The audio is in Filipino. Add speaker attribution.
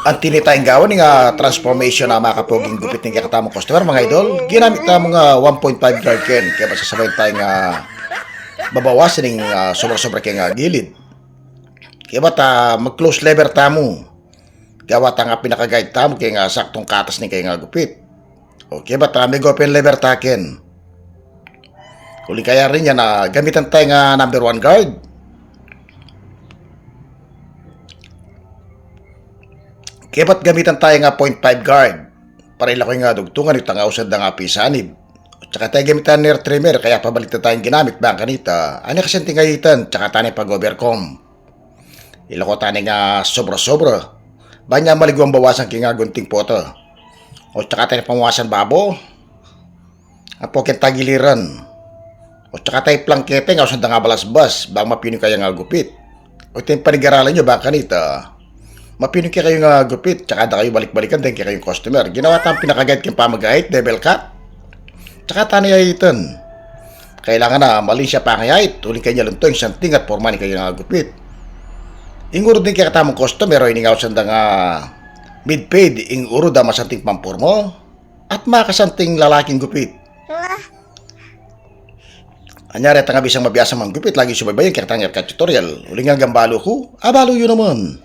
Speaker 1: Ang tinitayong gawin nga transformation na makapuging gupit ng katamang customer mga idol, ginamit na mga 1.5 guard ken kaya masasabay tayo nga babawasan ng sobra-sobra kaya nga gilid. Kaya ba't mag-close lever tamo? Gawa ta nga pinaka-guide tamo kaya nga saktong katas ni kaya nga gupit. Okay ba't may open lever taken? Kung kaya rin yan na gamitan tayo nga number 1 guard. Kaya ba't gamitan tayo nga 0.5 guard? Para ilako nga dugtungan ito nga usad na nga pisanib. Tsaka tayo gamitan near trimmer kaya pabalik na tayong ginamit ba kanita. Ano kasi tingayitan tsaka tayo pag-overcome. Ilako tayo nga sobra-sobra. Banya maligwang bawasan kaya nga gunting poto. O tsaka tayo pamawasan babo. Apo kita giliran. O tsaka tayo plangkete nga usad na nga balasbas. Bang mapino kaya nga gupit. O ito yung panigaralan nyo ba kanita. Mapino kayo nga gupit, tsaka da kayo balik-balikan din kayong customer. Ginawa tayong pinakagayat kayong pamagahit, level cut. Tsaka taniyayitan. Kailangan na mali siya pakayait. Uling kayo lunto yung santing at pormani kayo nga gupit. Inguro din kaya katamang customer o iningaw sanda nga mid-paid, inguro da masanting pampurmo at makasanting lalaking gupit. Anyari at nga bisang mabiyasa mang gupit, lagi subaybayan kaya tanyar ka tutorial. Uling nga gambalo ko, abalo yun naman.